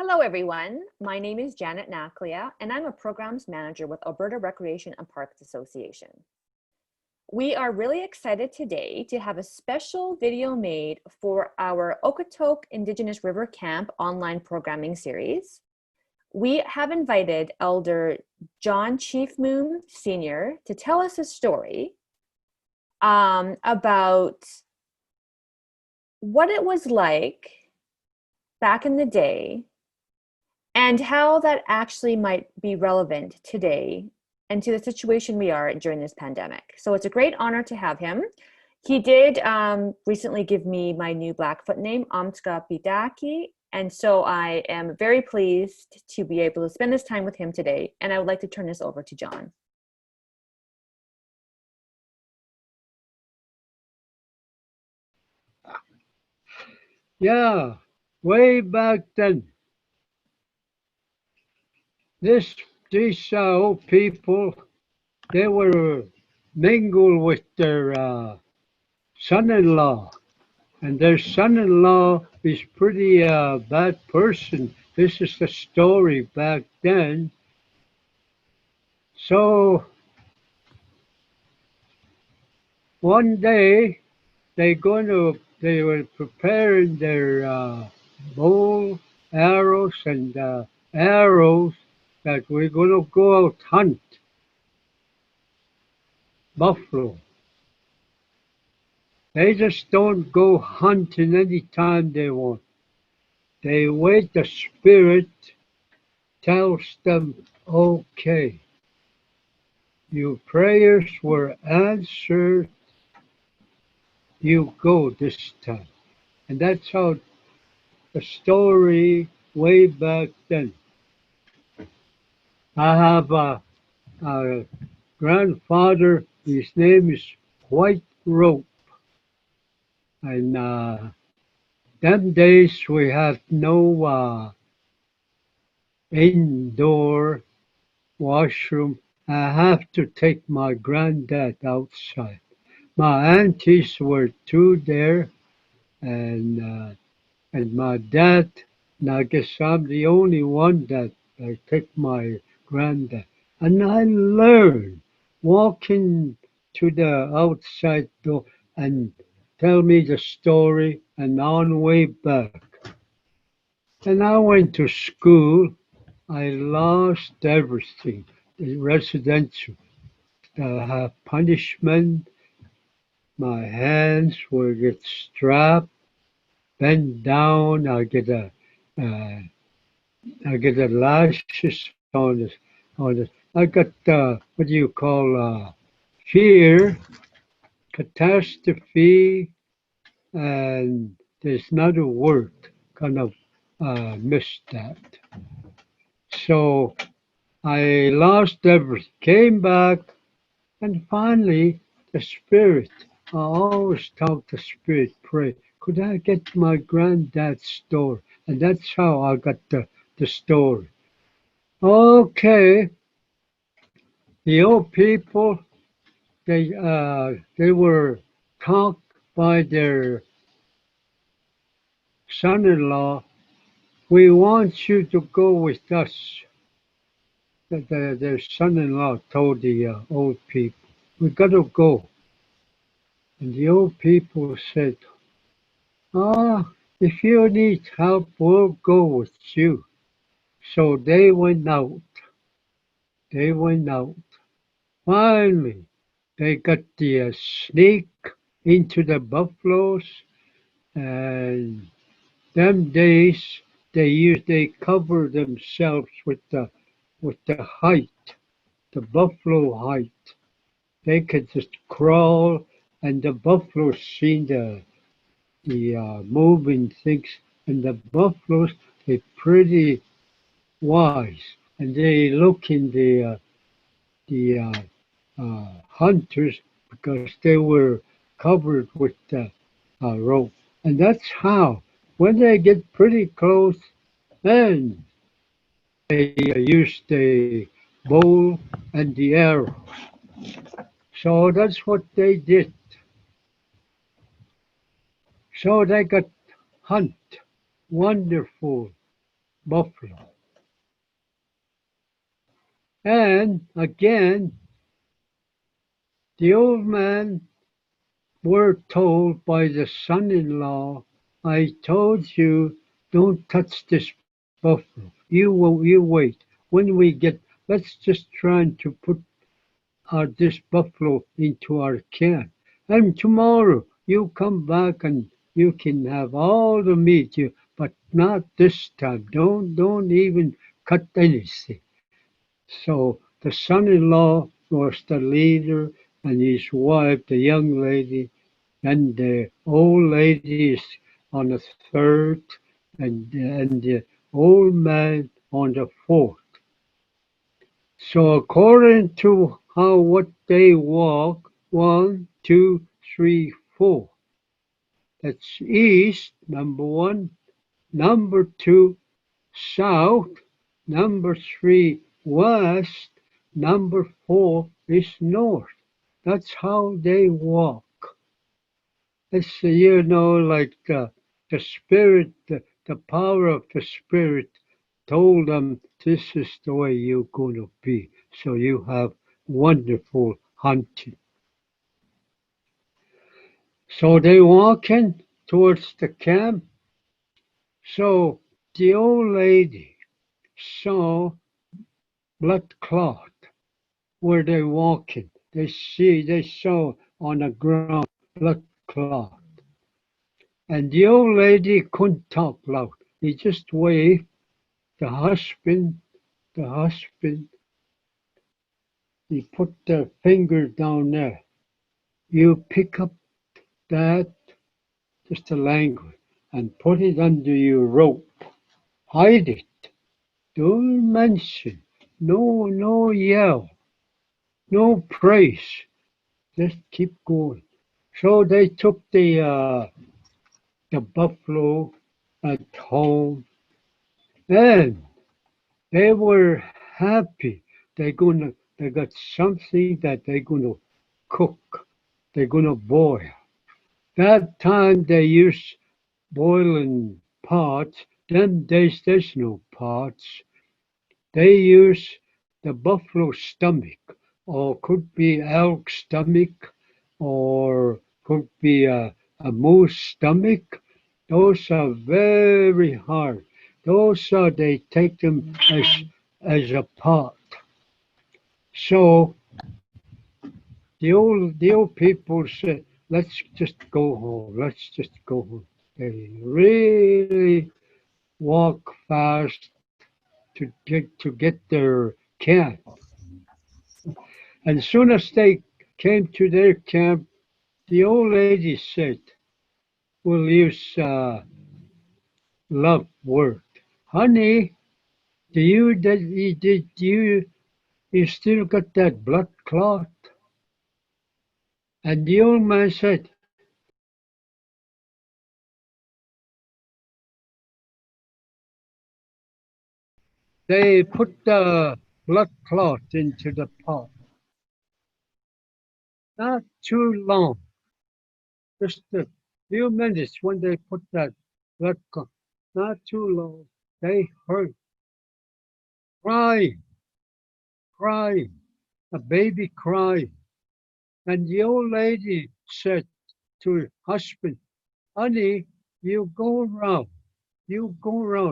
Hello, everyone. My name is Janet Naklia, and I'm a Programs Manager with Alberta Recreation and Parks Association. We are really excited today to have a special video made for our Okotoks Indigenous River Camp online programming series. We have invited Elder John Chiefmoon Sr. to tell us a story about what it was like back in the day and how that actually might be relevant today and to the situation we are during this pandemic. So it's a great honor to have him. He did recently give me my new Blackfoot name, Amska Bidaki, and so I am very pleased to be able to spend this time with him today, and I would like to turn this over to John. Yeah, way back then, these old people, they were mingled with their son-in-law, and their son-in-law is pretty bad person. This is the story back then. So one day they were preparing their bow, arrows, and arrows that we're gonna go out hunt buffalo. They just don't go hunting any time they want. They wait, the spirit tells them, okay, your prayers were answered, you go this time. And that's how the story way back then. I have a grandfather, his name is White Rope. And them days we had no indoor washroom. I have to take my granddad outside. My aunties were two there, and my dad. And I guess I'm the only one that take my granddad. And I learned walking to the outside door and tell me the story and on way back. And I went to school. I lost everything. The residential, the punishment. My hands will get strapped, bent down. Uh, I get the lashes on this. I got what do you call fear, catastrophe, and there's another word. Kind of missed that. So I lost everything, came back, and finally the spirit. I always taught the spirit, pray, could I get my granddad's story? And that's how I got the story. Okay, the old people, they were taught by their son-in-law, we want you to go with us. Their son-in-law told the old people, we got to go. And the old people said, ah, if you need help, we'll go with you. So they went out. They went out. Finally, they got the sneak into the buffaloes, and them days they cover themselves with the hide, the buffalo hide. They could just crawl, and the buffaloes seen the moving things, and the buffaloes they pretty wise, and they look in the hunters because they were covered with rope, and that's how when they get pretty close, then they use the bow and the arrow. So that's what they did. So they got hunt, wonderful buffalo. And again, the old man were told by the son-in-law, I told you, don't touch this buffalo. You wait. When we get, let's just try to put this buffalo into our can. And tomorrow you come back and you can have all the meat, but not this time. Don't even cut anything. So the son-in-law was the leader, and his wife, the young lady, and the old lady is on the third, and the old man on the fourth. So according to how what they walk, 1, 2, 3, 4. That's east, number one. Number two, south. Number three, west. Number four is north. That's how they walk. It's, like the spirit, the power of the spirit told them this is the way you're going to be. So you have wonderful hunting. So they walking towards the camp. So the old lady saw blood clot where they walking. They saw on the ground blood clot. And the old lady couldn't talk loud. He just waved. The husband, he put the finger down there. You pick up that, just the language, and put it under your rope. Hide it. Don't mention. No yell. No praise. Just keep going. So they took the buffalo at home, and they were happy. They got something that they're gonna cook. They're gonna boil. That time they used boiling pots. Them days there's no pots. They use the buffalo stomach, or could be elk stomach, or could be a moose stomach. Those are very hard. Those are they take them as a pot. So the old people said, "Let's just go home. Let's just go home." They really walk fast to get their camp. And soon as they came to their camp, the old lady said, "We'll use love word, honey. You still got that blood clot?" And the old man said, they put the blood clot into the pot. Not too long, just a few minutes when they put that blood clot. Not too long, they heard crying, crying, a baby crying. And the old lady said to her husband, honey, you go around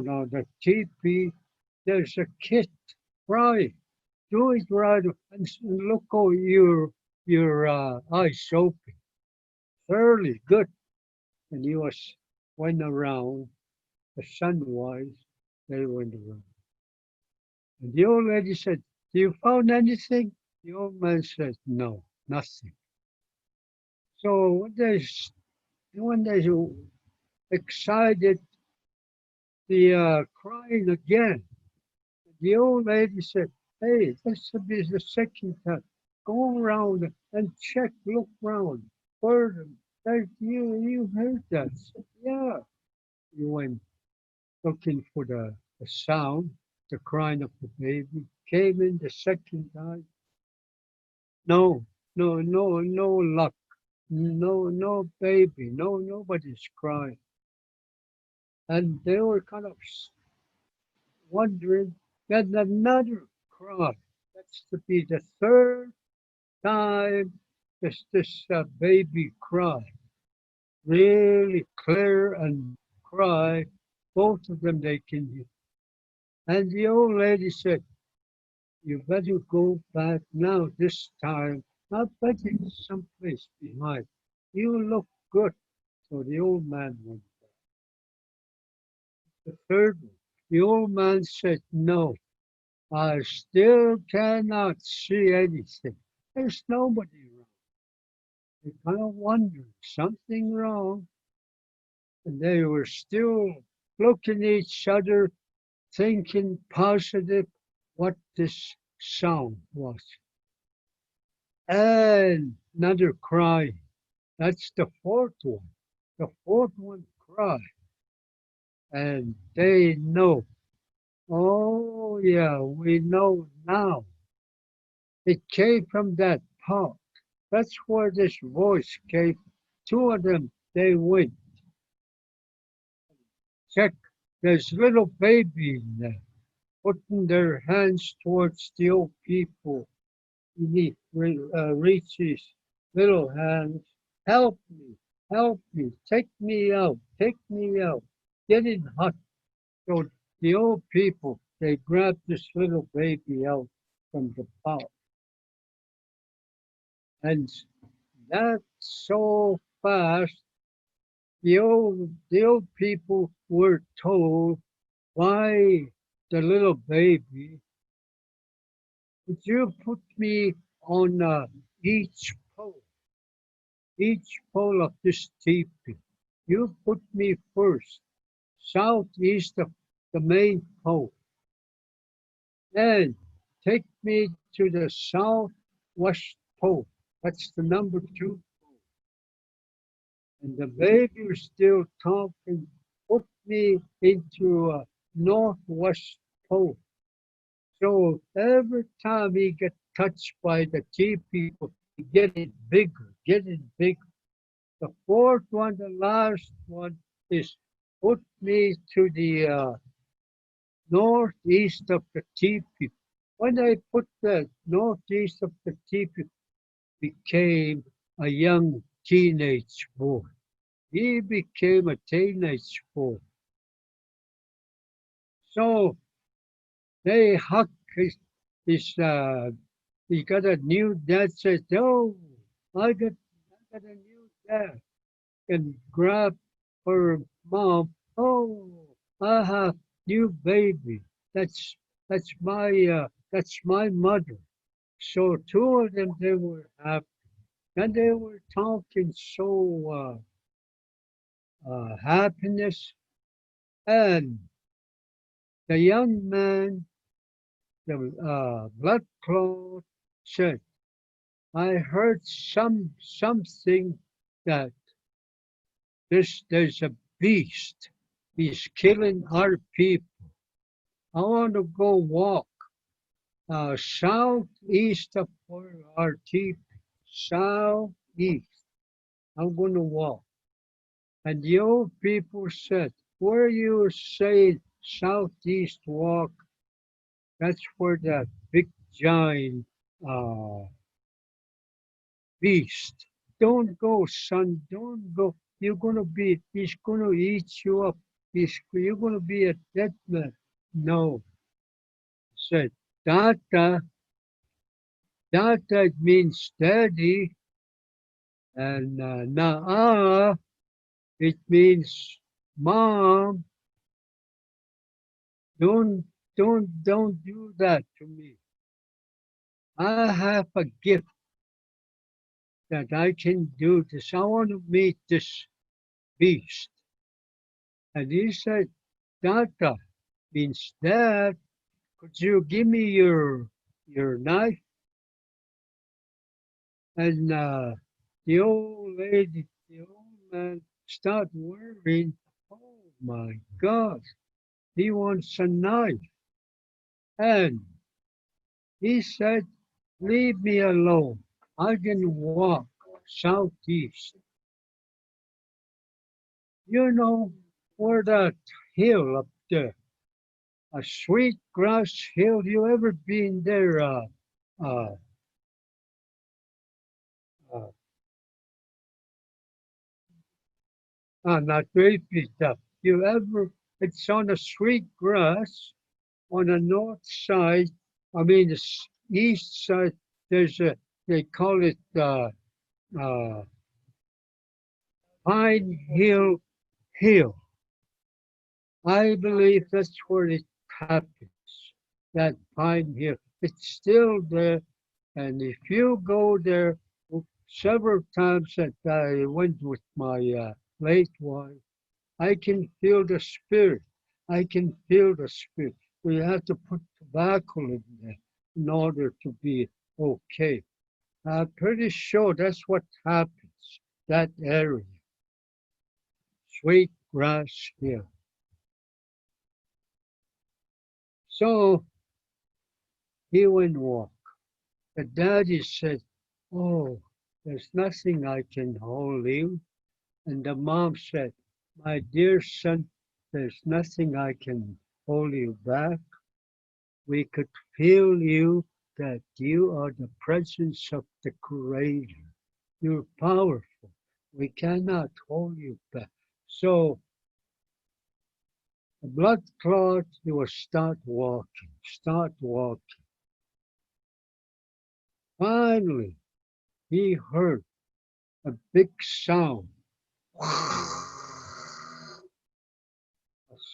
on the teepee. There's a kid crying. Do it right and look over your eyes open. Thoroughly good. And he went around. The sunwise, they went around. And the old lady said, "You found anything?" The old man said, "No, nothing." So when they excited, the crying again. The old lady said, "Hey, this will be the second time. Go around and check, look round. Further, you heard that?" I said, "Yeah." You went looking for the sound, the crying of the baby. Came in the second time. No, no luck. No baby. Nobody's crying. And they were kind of wondering, then another cry. That's to be the third time this baby cry, really clear and cry. Both of them they can hear. And the old lady said, "You better go back now. This time, I bet it's someplace behind. You look good." So the old man went. The third one, the old man said, "No, I still cannot see anything. There's nobody around." They kind of wondered, something wrong. And they were still looking at each other, thinking positive what this sound was. And another cry. That's the fourth one. The fourth one cried. And they know. Oh, yeah, we know now. It came from that park. That's where this voice came. Two of them, they went. Check, there's little baby in there, putting their hands towards the old people. He reaches little hands. Help me, take me out. Getting hot. So the old people, they grabbed this little baby out from the pot. And that's so fast, the old people were told by the little baby, "Would you put me on each pole of this teepee? You put me first, southeast of the main pole. Then take me to the southwest pole. That's the number two. And the baby was still talking, put me into a northwest pole." So every time he get touched by the tea people, he getting bigger. The fourth one, the last one, is put me to the northeast of the teepee. When I put the northeast of the teepee, became a young teenage boy. He became a teenage boy. So they hug his he got a new dad says, "Oh, I got a new dad." And grab her mom. "Oh, I have new baby. That's my mother." So two of them they were happy, and they were talking so happiness. And the young man, the blood clot, said, "I heard something that there's a beast. He's killing our people. I want to go walk southeast of where our teeth, southeast. I'm going to walk." And the old people said, "Where you say southeast walk, that's where that big giant uh, beast. Don't go, son, don't go. He's going to eat you up. You're going to be a dead man." "No," said Tata. Tata means daddy, and Naa, it means mom. Don't do that to me. I have a gift that I can do this. I want to meet this beast." And he said, "Tata means dad. Could you give me your knife?" And the old man, start worrying. Oh my God, he wants a knife. And he said, "Leave me alone. I can walk southeast. You know where that hill up there. a sweet grass hill. You ever been there? Uh, uh, Not rapey stuff. You ever? It's on a sweet grass on the north side. I mean, the east side. There's a. They call it uh, Pine Hill Hill. I believe that's where it happens. That Pine Hill. It's still there. And if you go there several times that I went with my late wife, I can feel the spirit. I can feel the spirit. We have to put tobacco in there in order to be okay. I'm pretty sure that's what happens, that area. Sweet grass hill. So he went walk. The daddy said, "Oh, there's nothing I can hold you." And the mom said, "My dear son, there's nothing I can hold you back. We could feel you that you are the presence of the Creator. You're powerful. We cannot hold you back." So the blood clot, he will start walking, start walking. Finally, he heard a big sound, a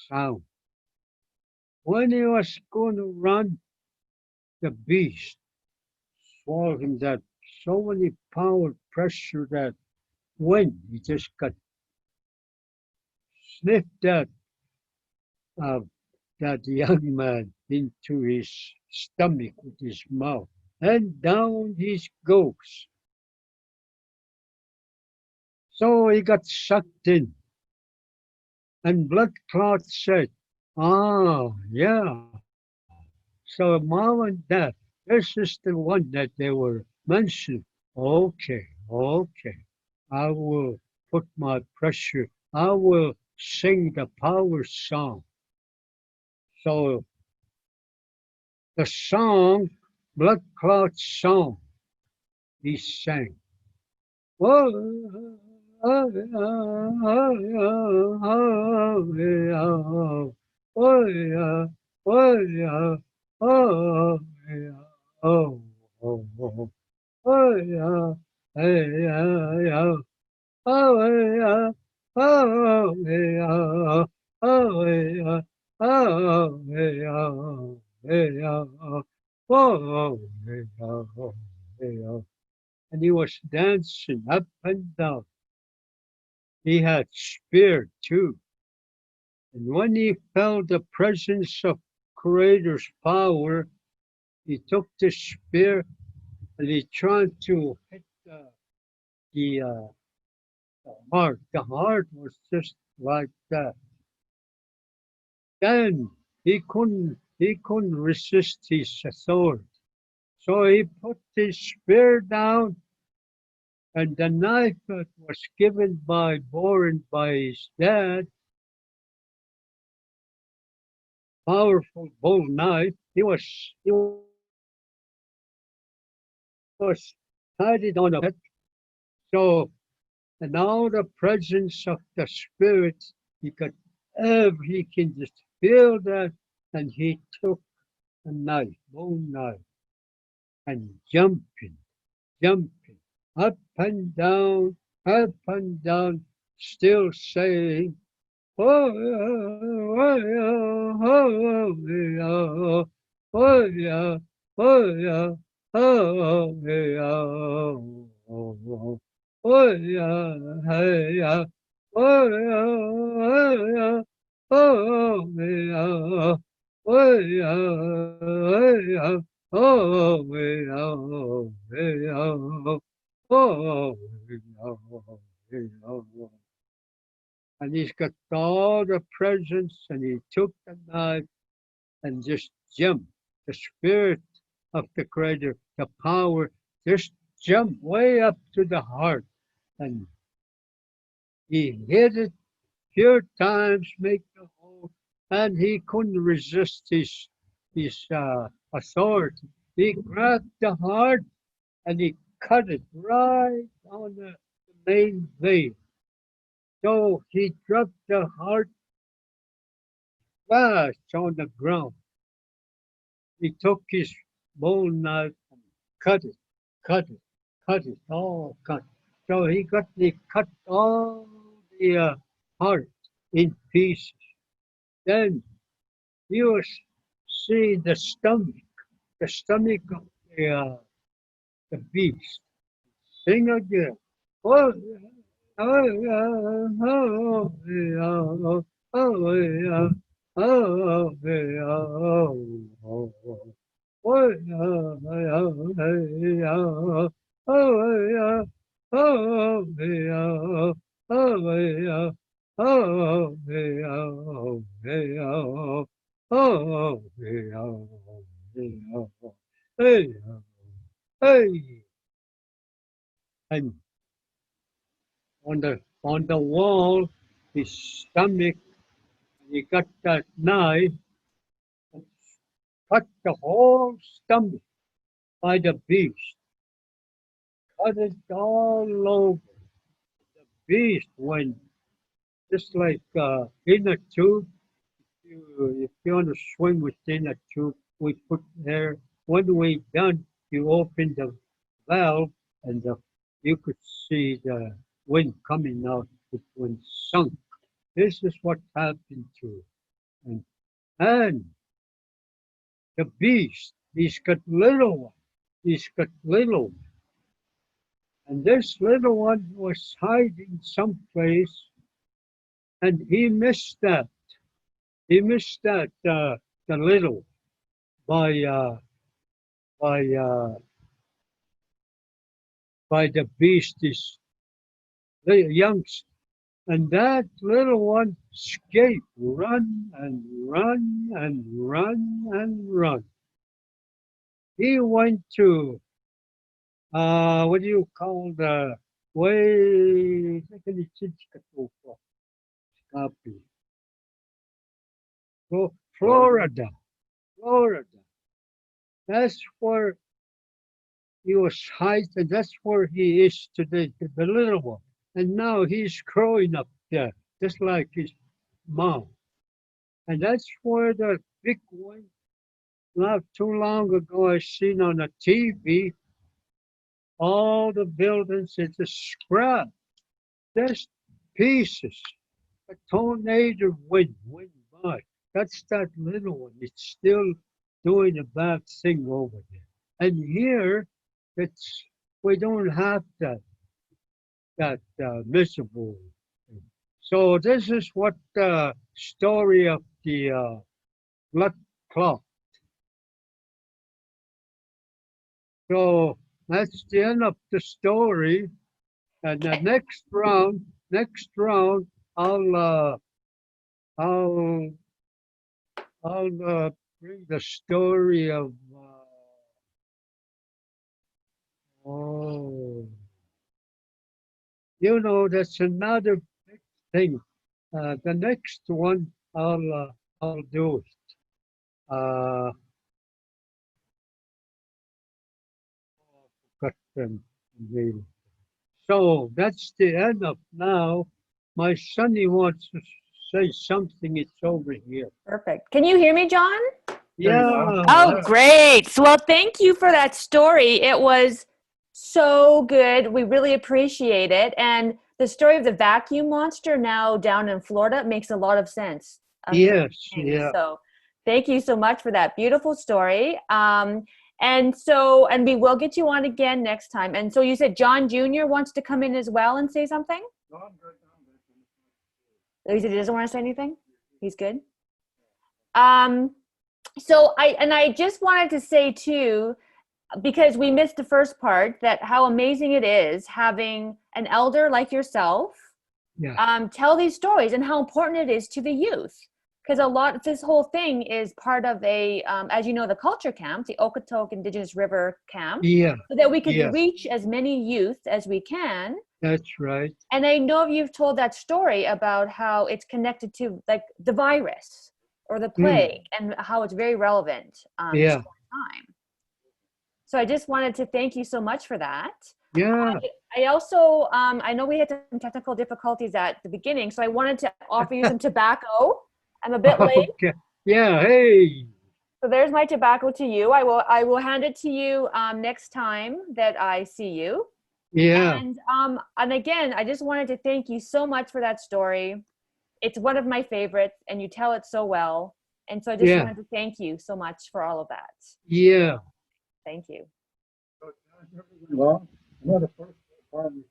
sound. When he was going to run, the beast swallowed him that so many power pressure that when he just got sniffed uh, that young man into his stomach with his mouth, and down he goes. So he got sucked in, and blood clot said, "Ah, yeah." So mom and dad, this is the one that they were mentioning. Okay, okay. I will put my pressure. I will sing the power song. So the song, Blood Clot Song, he sang. Oh, yeah, oh, yeah, oh, yeah, oh, yeah, yeah, oh, yeah. And he was dancing up and down. He had spirit too. And when he felt the presence of Creator's power, he took the spear and he tried to hit the, uh, the heart. The heart was just like that. Then he couldn't resist his sword. So he put his spear down, and the knife that was born by his dad, powerful bull knife, he was tied it on a pet. So and now the presence of the spirit, he can just feel that, and he took a knife, bone knife, and jumping, up and down, still saying, "Oh yeah, oh yeah, oh yeah, oh yeah, oh yeah, oh yeah, oh yeah, hey yeah, oh yeah, oh yeah, oh yeah, oh yeah, oh yeah. And he's got all the presents, and he took the knife and just jumped. The spirit of the Creator, the power, just jumped way up to the heart, and he hit it few times, make the hole, and he couldn't resist his authority. He grabbed the heart and he cut it right on the main vein. So he dropped the heart fast on the ground. He took his bone knife and cut it, cut it, cut it, all cut. So he cut all the heart in pieces. Then you will see the stomach of the beast. Sing again. Oh, oh, yeah, oh, yeah, oh, yeah, oh, yeah, oh, oh, yeah, yeah, oh, yeah, oh, yeah, oh, yeah. Oh, hey, oh, hey, oh, oh, hey, oh, hey, oh, hey, oh, hey. And on the wall, his stomach, he got that knife and cut the whole stomach by the beast, cut it all over. The beast went just like in a tube. If you want to swim within a tube, we put there. When we done, you open the valve and you could see the wind coming out. It went sunk. This is what happened to it. And the beast, he's got little one. He's got little one. And this little one was hiding someplace and he missed that. He missed that, the little by uh, by uh, by the beast's youngster. And that little one escaped, run and run and run and run. He went to what do you call the way? Florida, Florida. That's where he was hiding. That's where he is today, the little one. And now he's growing up there, just like his mom. And that's where the big one, not too long ago, I seen on the TV, all the buildings, it's a scrap, just pieces. A tornado went by. That's that little one. It's still doing a bad thing over there. And here, it's we don't have that miserable thing. So this is what the story of the blood clot. So that's the end of the story. And the next round, I'll uh, I'll I'll bring the story of oh, that's another big thing. The next one I'll do it. Cut them. So that's the end of now. My sonny wants to say something. It's over here. Perfect. Can you hear me, John? Yeah. Oh, great. So, well, thank you for that story. It was so good. We really appreciate it. And the story of the vacuum monster now down in Florida makes a lot of sense. Yes. Yeah. So thank you so much for that beautiful story. And we will get you on again next time. And so you said John Jr. wants to come in as well and say something? He said he doesn't want to say anything? He's good? So I just wanted to say too, because we missed the first part, that how amazing it is having an elder like yourself tell these stories and how important it is to the youth. Because this whole thing is part of as you know, the culture camp, the Okotok Indigenous River Camp, so that we could reach as many youth as we can. That's right. And I know you've told that story about how it's connected to like the virus or the Mm. plague, and how it's very relevant Yeah. to our time. So I just wanted to thank you so much for that. Yeah. I also, I know we had some technical difficulties at the beginning, so I wanted to offer you some tobacco. I'm a bit late, Okay. Yeah. Hey. so there's my tobacco to you. I will hand it to you next time that I see you. Yeah. And again, I just wanted to thank you so much for that story. It's one of my favorites, and you tell it so well. And so I just Yeah. wanted to thank you so much for all of that. Yeah. Thank you. Well, another first time